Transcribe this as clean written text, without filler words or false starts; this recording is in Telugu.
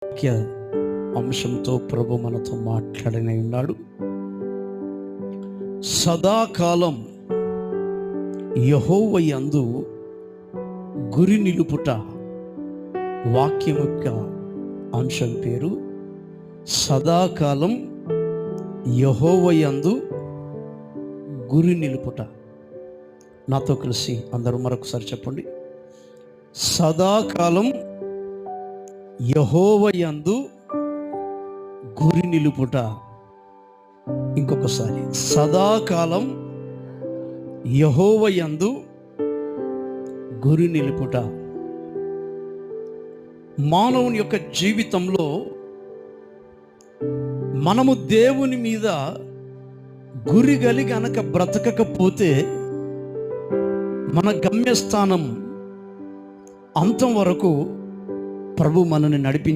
వాక్య అంశంతో ప్రభు మనతో మాట్లాడనే ఉన్నాడు. సదాకాలం యెహోవా యందు గురి నిలుపుట. వాక్యం యొక్క అంశం పేరు సదాకాలం యెహోవా యందు గురి నిలుపుట. నాతో కలిసి అందరూ మరొకసారి చెప్పండి. సదాకాలం యెహోవా యందు గురి నిలుపుట. ఇంకొకసారి, సదాకాలం యెహోవా యందు గురి నిలుపుట. మానవుని యొక్క జీవితంలో మనము దేవుని మీద గురి కలిగి గనక బ్రతకకపోతే మన గమ్యస్థానం అంతం వరకు ప్రభు మనల్ని